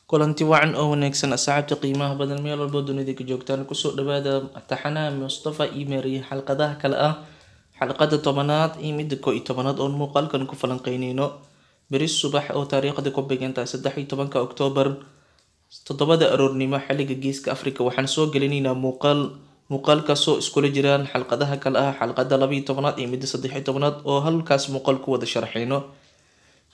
kulanti wacan oo wanaagsan asxaabta qiimaha badan meel walbo dunida ka joogtaan kusoo dhawaada taxanaha Mustafa iyo Mary xalqadaha kale ah xalqada 10aad iyo midda 11aad oo muuqaalkan ku falanqeyneyno beri subax oo taariikhda ku beegantahay 13 Oktoobar 7 aroornimo xilliga Geeska Afrika waxaan soo gelinaynaa muuqaalkaasoo iskula jiraan xalqadaha kale ah xalqada 12aad iyo midda 13aad oo halkaas muuqaal ku wada sharxeyno.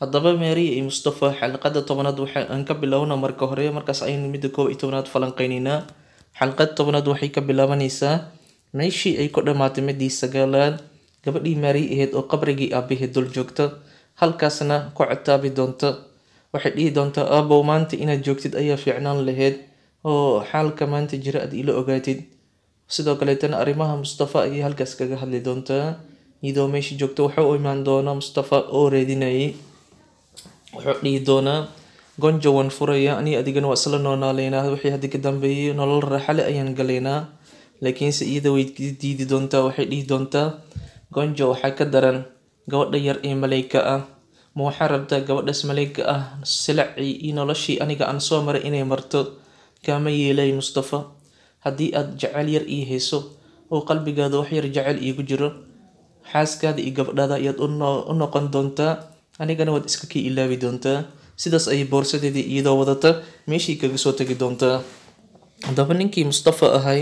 haddaba Mary iyo Mustafa xalqada 10aad waxaan ka bilownaa marka hore markaas aynu midda 11aad falanqeynaynaa. xalqada 10aad waxay ka bilaabanaysaa meeshii ay ku dhamaatay midii 9aad gabadhii Mary ahayd oo qabrigii aabaheed dul joogta halkaasna ku cataabi doonta. waxay dhihi doontaa aabow maanta inaad joogtid ayaa fiicnaan lahayd oo xaalka maanta jira aad ila ogaatid. sidoo kaleetana arrimaha Mustafa ayay halkaas kaga hadli doontaa iyadoo meeshii joogta waxa uu imaan doonaa Mustafa oo reedinayay. wuxuu dhihi doonaa gonjo waan furaya ani adigana waa isla noonaaleynaa wixii hadda ka dambeeyay nolol raaxa leh ayaan galeynaa. laakiinse iyada way diidi doontaa waxay dhihi doontaa gonjo waxaa ka daran gabadha yar ee malayka ah ma waxaa rabtaa gabadhaas malayka ah silacii iyo noloshii aniga aan soo maray inay marto kaama yeelay Mustafa. haddii aad jacayl yar ii hayso oo qalbigaada wax yar jacayl iigu jiro xaaskaada iyo gabadhaada ayaad u noqon doontaa anigana waad iska kii ilaawi doontaa. sidaas ayay boorsadeedii iyadoo wadata meeshii kaga soo tagi doontaa. haddaba ninkii Mustafa ahay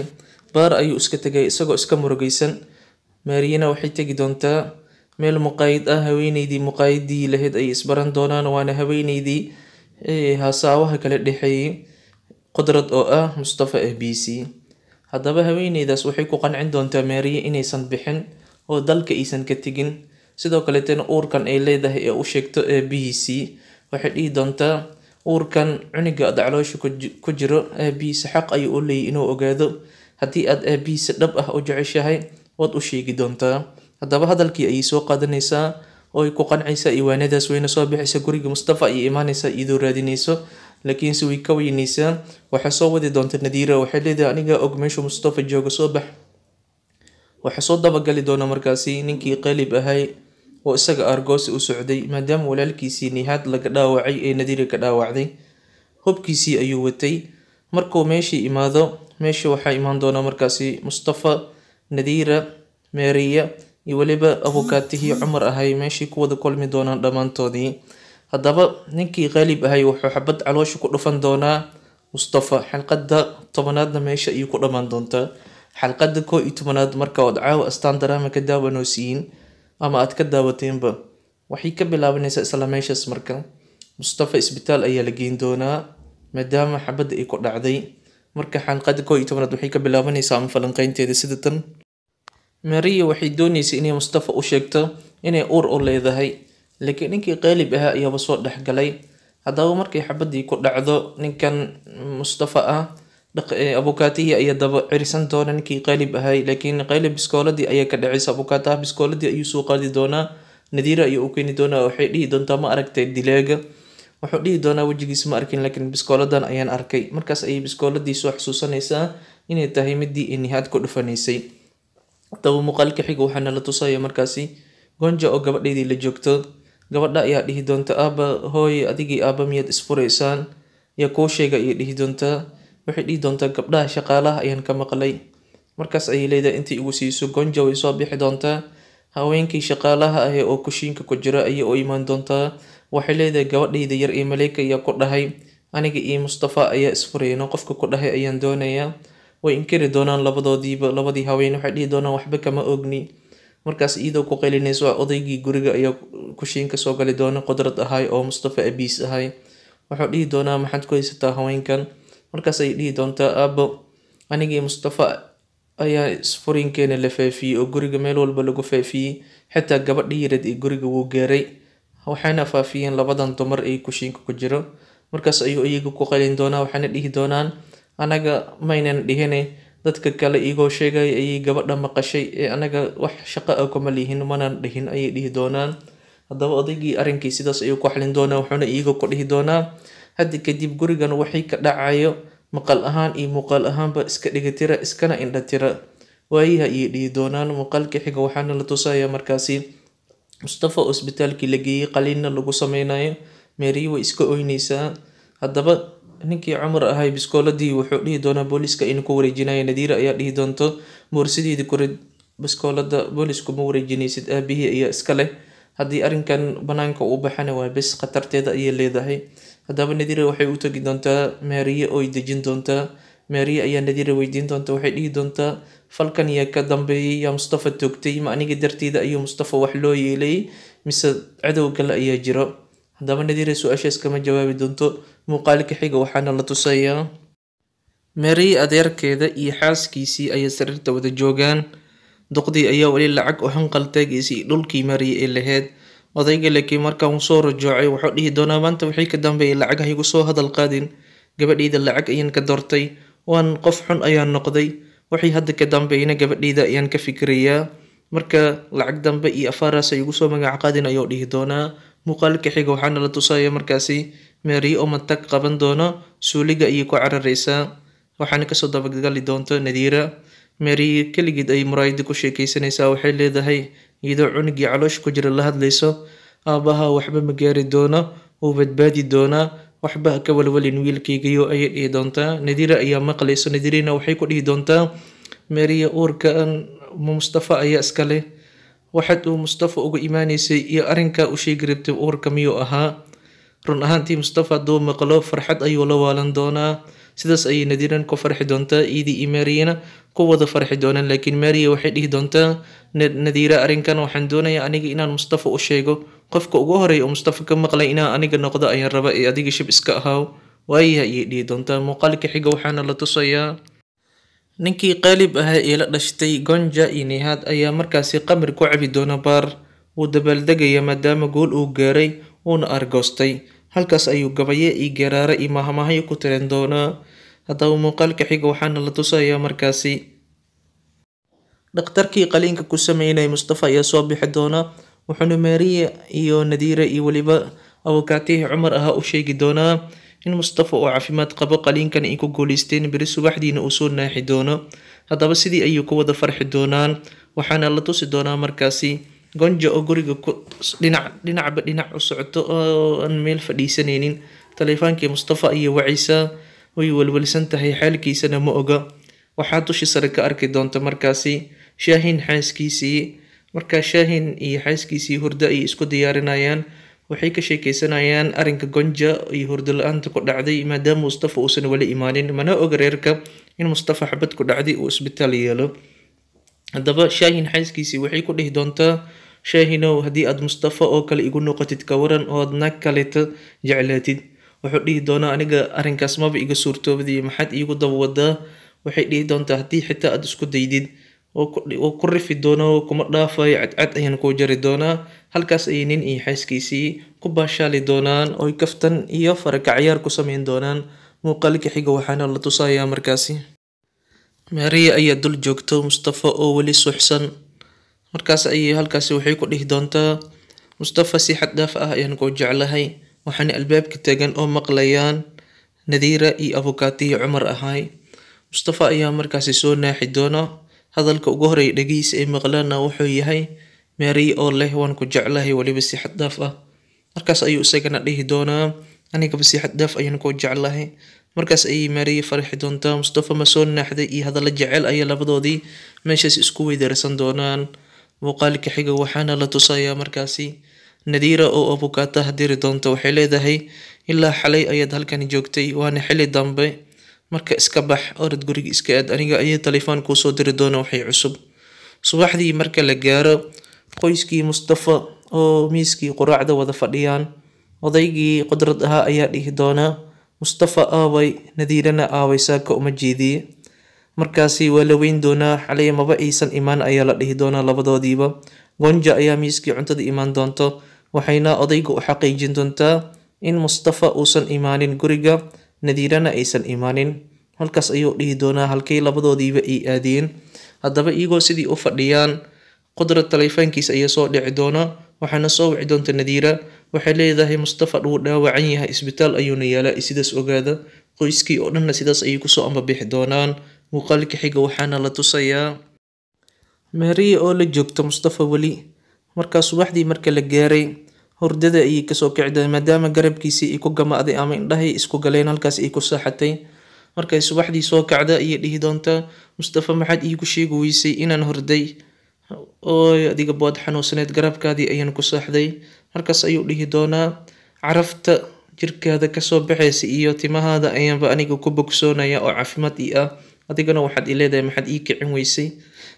baar ayuu iska tegay isagoo iska murugaysan. Maryana waxay tegi doontaa meel muqaayid ah haweeneydii muqaayidii lahayd ay isbaran doonaan waana haweeneydii hasaawaha kala dhexeeyay qudrad oo ah Mustafa ABC. haddaba haweeneydaas waxay ku qancin doontaa Mary inaysan bixin oo dalka aysan ka tegin sidoo kaleetana uurkan ay leedahay ee u sheegto ABC. waxay dhihi doontaa uurkan cuniga aad caloosha ku jiro ABC xaq ayuu u leeyahay inuu ogaado haddii aad ABC dhab ah u jeceshahay waad u sheegi doontaa. haddaba hadalkii ayay soo qaadanaysaa oo ay ku qancaysaa iwaanadaas wayna soo bixaysa guriga Mustafa ayay imaanaysaa iyadoo raadinayso laakiinse way ka weynaysaa. waxay soo wadi doonta Nadiira waxay leedahay aniga og meesha Mustafa jooga soo bax. waxaa soo dabagali doona markaasi ninkii qalib ahay oo isaga argoosi u socday maadaama walaalkiisii Nihaad laga dhaawacay ee Nadiira ka dhaawacday. hubkiisii ayuu watay markuu meeshii imaado meesha waxaa imaan doona markaasi Mustafa, Nadiira, Maryya iyo waliba abukaatihii Cumar ahay meeshii ku wada kulmi doonaan dhammaantoodii. haddaba ninkii qalib ahay wuxuu xabad caloosha ku dhufan doonaa Mustafa. xalqada 10aadna meesha ayuu ku dhammaan doontaa. xalqada 11aad marka ood caawa astaan daraama ka daawanaysiin ama aad ka daawateenba waxay ka bilaabanaysaa isla meeshaas. marka Mustafa isbitaal ayaa la geyn doonaa maadaama xabadda ay ku dhacday. marka xalqada 11aad waxay ka bilaabanaysaa ama falanqeynteeda sida tan. Maryya waxay doonaysay inay Mustafa u sheegto inay uur u leedahay laakiin ninkii qalib ahaa ayaaba soo dhexgalay. haddaba markay xabaddii ku dhacdo ninkan Mustafa ah abukaatihii ayaa daba cirisan doona ninkii qalib ahay laakiin qalib biskooladii ayaa ka dhacaysa abukaataha biskooladii ayuu soo qaadi doonaa. Nadiira ayuu u keeni doonaa waxay dhihi doontaa ma aragtay dilaaga. wuxuu dhihi doonaa wejigiisa ma arkin laakiin biskooladan ayaan arkay. markaas ayay biskooladii soo xasuusanaysaa inay tahay midii Nihaad ku dhufanaysay. haddaba muuqaalka xiga waxaa nala tusaya markaasi gonjo oo gabadheedii la joogto. gabadha ayaa dhihi doonta aaba hooye adigii aaba miyaad isfuraysaan yaa kuu sheega ayay dhihi doontaa. waxay dhihi doontaa gabdhaha shaqaalaha ayaan ka maqlay. markaas ayay leedahay intii igu siiso gonjo way soo bixi doontaa. haweenkii shaqaalaha ah oo kushiinka ku jira ayay u imaan doontaa. waxay leedahay gabadhayda yar ee malayka ayaa ku dhahay aniga iyo Mustafa ayaa isfurayno qofka ku dhahay ayaan doonayaa. way inkiri doonaan labadii haween waxay dhihi doonaan waxba kama ogni. markaas iyadoo ku qaylinayso odaygii guriga ayaa kushiinka soo gali doona qudrad ahay oo Mustafa abiis ahay. wuxuu dhihi doonaa maxaad ku haysataa haweenkan. markaas ayay dhihi doontaa aabo anigii Mustafa ayaa isfurinkeena la faafiyey oo guriga meel walba lagu faafiyey xitaa gabadhii yareed ee guriga wuu gaaray waxayna faafiyeen labadan dumar ee kushiinka ku jiro. markaas ayuu iyaga ku qaylin doonaa waxaana dhihi doonaan anaga maynan dhihine dadka kale igoo sheegay ayay gabadha maqashay ee anaga wax shaqo ah kuma lihin manan dhihin ayay dhihi doonaan. haddaba odaygii arrinkii sidaas ayuu ku xalin doonaa wuxuuna iyaga ku dhihi doonaa hadda kadib gurigan waxay ka dhacayo maqal ahaan iyo muuqaal ahaanba iska dhigatira iskana indha tira waayaha ayay dhihi doonaan. muuqaalka xiga waxaana la tusaya markaasi Mustafa oo isbitaalkii la geeyay qaliinna lagu sameynayo. Mary way iska oynaysaa. haddaba ninkii Cumar ahay biskooladii wuxuu dhihi doonaa booliska inuu ku wareejinayo. Nadiira ayaa dhihi doonto boorsideedii ku rid biskoolada, boolisku ma wareejinaysid, aabihii ayaa iska leh. haddii arrinkan banaanka uu baxana waa bes khatarteeda ayay leedahay. haddaba Nadiira waxay u tagi doontaa Maariya oo ay dejin doontaa. Maariya ayaa Nadiira weydiin doonta, waxay dhihi doontaa falkan yaa ka dambeeyay, yaa Mustafa toogtay, ma aniga darteeda ayuu Mustafa wax loo yeelay mise cadow kale ayaa jiro? haddaba Nadiira su-aashaas kama jawaabi doonto. Muuqaalka xiga waxaana la tusayaa Maariya adeerkeeda iyo xaaskiisii ayaa sariirta wada joogaan. Duqdii ayaa weli lacag u hanqal taagaysay dhulkii Maariya ee lahayd. Odayga laakiin markaa uu soo rajoocay wuxuu dhihi doonaa maanta wixii ka dambeeyay lacag ha igu soo hadal qaadin. Gabadhayda lacag ayaan ka doortay, waan qof xun ayaan noqday. wixii hadda ka dambeeyna gabadhayda ayaan ka fikirayaa. marka lacag dambe iyo afaaraas ay igu soo magac qaadin ayuu dhihi doonaa. Muuqaalka xiga waxaana la tusayaa markaasi Maariya oo matag qaban doono, suuliga ayay ku cararaysaa. waxaana kasoo dabagali doonta Nadiira. Maariya keligeed ay muraayada ku sheekaysanaysaa, waxay leedahay iyadoo cunugii caloosh ku jira la hadlayso, aabaha waxba ma gaari doono, wuu badbaadi doonaa, waxba ha ka walwalin wiilkaygayo ayay dhihi doontaa. Nadiira ayaa maqlayso. Nadiirina waxay ku dhihi doontaa Maariya uurkan Mustafa ayaa iska leh. waxaad uu Mustafa uga imaanaysay iyo arrinkaa u sheegi rabtay uurka miyuu ahaa? run ahaantii Mustafa hadduu maqlo farxad ayuu la waalan doonaa. sidaas ayay Nadiiran ku farxi doontaa, iyadii iyo Maariyana ku wada farxi doonaan. laakiin Maariya waxay dhihi doontaa Nadiira arrinkan waxaan doonayaa aniga inaan Mustafa u sheego. qofka ugu horeeya oo Mustafa ka maqlay inaan aniga noqdo ayaan raba, ee adiga shib iska ahaaw. waayaha ayay dhihi doontaa. Muuqaalka xiga waxaana la tusayaa ninkii qaalib ahaa ee la dhashtay Gonja iyo Nihaad ayaa markaasi qamri ku cabi doona baar. wuu dabaaldegaya maadaama guul uu gaaray, wuuna argoostay. halkaas ayuu gabaye iyo garaare iyo mahmaahyo ku tirin doonaa. haddaba muuqaalka xiga waxaana la tusayaa markaasi dhakhtarkii qaliinka ku sameynayay Mustafa ayaa soo bixi doona. wuxuuna Maariya iyo Nadiira iyo weliba abukaatihii Cumar ahaa u sheegi doonaa in Mustafa uu caafimaad qabo, qaliinkan ay ku guuleysteen, beri subaxdiina uu soo naaxi doono. haddaba sidii ayuu ku wada farxi doonaan. waxaana la tusi doonaa markaasi Gonja oo guriga dhinacba dhinac u socoto oo aan meel fadhiisanaynin. taleefaankii Mustafa ayay wacaysaa, way walwalsan tahay, xaalkiisana ma oga. waxaa dushi sare ka arki doonta markaasi Shaahin xaaskiisii. markaa Shaahin iyo xaaskiisii hurdo ay isku diyaarinayaan. waxay ka sheekaysanayaan arrinka Gonja iyo hurdo la-aanta ku dhacday, maadaama Mustafa uusan wali imaanin, mana oga reerka in Mustafa xabad ku dhacday uu isbitaal yeelo. haddaba Shaahin xaaskiisii waxay ku dhihi doontaa Shaahinow, haddii aad Mustafa oo kale igu noqotid ka waran oo aad naag kaleeta jeclaatid. wuxuu dhihi doonaa aniga arrinkaas maba iga suurtoobday, maxaad iigu daba wadaa? waxay dhihi doontaa haddii xitaa aad isku daydid oo ku rifi doono, kuma dhaafayo, cadcad ayaan kuu jari doonaa. halkaas ayay nin iyo xaaskiisii ku baashaali doonaan oo kaftan iyo farakacayaar ku sameyn doonaan. muuqaalka xiga waxaana la tusayaa markaasi Maariya ayaa dul joogto Mustafa oo weli suuxsan. markaas ayay halkaasi waxay ku dhihi doontaa Mustafa si xad dhaaf ah ayaan kuu jeclahay. waxaana albaabka taagan oo maqlayaan Nadiira iyo abukaatihii Cumar ahay. Mustafa ayaa markaasi soo naaxi doona. hadalka ugu horeeya dhagihiisa ay maqlaana wuxuu yahay Maariya oo leh waan ku jeclahay weliba si xad dhaaf ah. markaas ayuu isagana dhihi doonaa anigaba si xad dhaaf ayaan kuu jeclahay. markaas ayay Maariya farxi doontaa. Mustafa ma soo naaxday iyo hadalla jecel ayaa labadoodii meeshaas isku weydaarsan doonaan. muuqaalka xiga waxaana la tusayaa markaasi Nadiira oo abukaataha diri doonta. waxay leedahay ilaa xalay ayaad halkan joogtay, waana xilli dambe, marka iska bax, orad guriga iska aad, aniga ayaa taleefaan kuu soo diri doona waxay cusub. subaxdii marka la gaaro, qoyskii Mustafa oo miiskii quraacda wada fadhiyaan. odaygii qudrad ahaa ayaa dhihi doona Mustafa aaway, Nadiirana aaway, saaka uma jeediye. markaasi waa la weyn doonaa, xalay maba aysan imaan ayaa la dhihi doonaa labadoodiiba. Gonja ayaa miiskii cuntada imaan doonto, waxayna odayga u xaqiijin doontaa in Mustafa uusan imaanin guriga, Nadiirana aysan imaanin. halkaas ayuu dhihi doonaa halkay labadoodiiba ay aadeen. haddaba iyagoo sidii u fadhiyaan, qudrad taleefaankiisa ayaa soo dhici doona. waxaana soo wici doonta Nadiira. waxay leedahay Mustafa wuu dhaawacan yahay, isbitaal ayuuna yaalaa, sidaas ogaada. qoyskii oo dhanna sidaas ayay kusoo ambabixi doonaan. muuqaalka xiga waxaana la tusayaa Maariya oo la joogta Mustafa weli. markaa subaxdii marka la gaaray, hurdada ayay kasoo kicday maadaama garabkiisii ay ku gamaaday ama indhahay isku galeen halkaas ay ku saaxatay. Markay subaxdii soo kacda ayay dhihi doontaa Mustafa maxaad iigu sheegi weysay inaan hurday, ooy adiga bood xanuunsaneed garabkaadii ayaan ku saaxday. Markaas ayuu dhihi doonaa carafta jirkaada kasoo baxaysa iyo timahaada ayaanba aniga ku bogsoonaya oo caafimaad ii ah, adigana waxaad ii leedahay maxaad ii kicin weysay.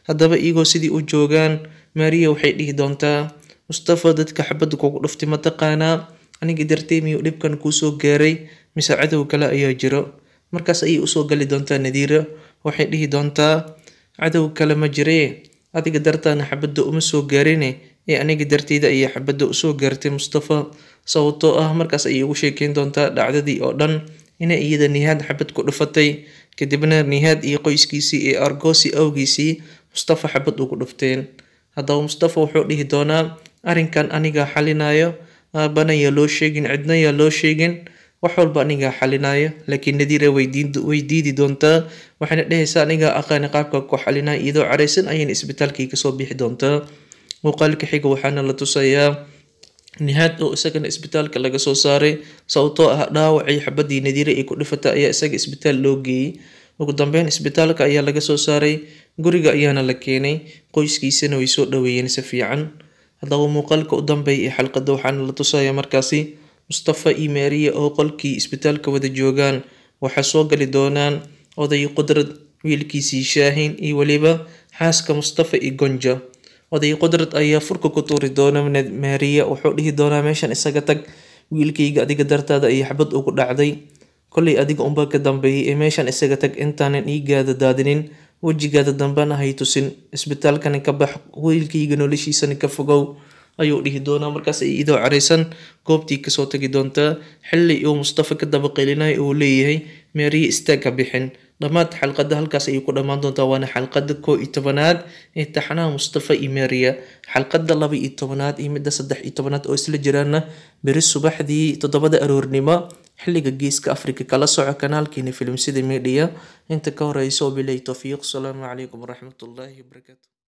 Haddaba iyagoo sidii u joogaan Maria waxay dhihi doontaa Mustafa dadka xabadda kugu dhuftay ma taqaanaa, aniga dartay miyuu dhibkan kuusoo gaaray mise cadow kale ayaa jiro. Markaas ayay usoo gali doontaa Nadiira, waxay dhihi doontaa cadow kale ma jiree, adiga dartaana xabadda uma soo gaarine ee aniga darteyda ayay xabadda usoo gaartay Mustafa. Sababtoo ah markaas ayay ugu sheekeyn doontaa dhacdadii oo dhan inay iyada Nihaad xabad ku dhufatay, kadibna Nihaad iyo qoyskiisii ee argoosi awgiisii Mustafa xabad ugu dhufteen. Haddaba Mustafa wuxuu dhihi doonaa arrinkan aniga xalinayo, aabana yaa loo sheegin, cidna yaa loo sheegin, wax walba aniga xalinayo. Laakiin Nadiira way diidi doontaa, waxayna dhehaysaa aniga aqaani qaabka ku xalinayo, iyadoo careysan ayayna isbitaalkii kasoo bixi doontaa. Muuqaalka xiga waxaana la tusayaa Nihaad oo isagana isbitaalka laga soo saaray sababtoo ah dhaawacii xabadii Nadiira ay ku dhifatay ayaa isaga isbitaal loo geeyey. Ugu dambeyn isbitaalka ayaa laga soo saaray, guriga ayaana la keenay, qoyskiisana way soo dhaweeyeen si fiican. Haddaba muuqaalka u dambeeya ee xalqadda waxaana la tusayaa markaasi Mustafa iyo Maria oo qolkii isbitaalka wada joogaan. Waxaa soo gali doonaan oday Qudrad, wiilkiisii Shaahin iyo waliba xaaska Mustafa iyo Gonja. Oday Qudrad ayaa furka ku tuuri doona Maria, wuxuu dhihi doonaa meeshan isaga tag, wiilkayga adiga dartaada ayay xabad ugu dhacday, kolley adiga unbaa ka dambeeyay ee meeshan isaga tag intaanan dhiigaada daadinin, wejigaada dambena hay tusin, isbitaalkani ka bax, wiilkayga noloshiisana ka fogow ayuu dhihi doonaa. Markaas ay idoo careysan goobtii kasoo tagi doontaa xilli uu Mustafa ka daba qeylinayo uu leeyahay Maria istaag ha bixin. Dhammaad xalqadda halkaas ayay ku dhammaan doontaa, waana xalqadda 11aad ee taxanaha Mustafa iyo Maria. Xalqadda 12aad iyo midda 13aad oo isla jiraana beri subaxdii 7 aroornimo xilliga Geeska Afrika. Kala soco kanaalkeena Filimsida Media. Inta ka horeyso billahi tawfiiq. Asalaamu calaykum waraxmatullaahi wabarakaatuh.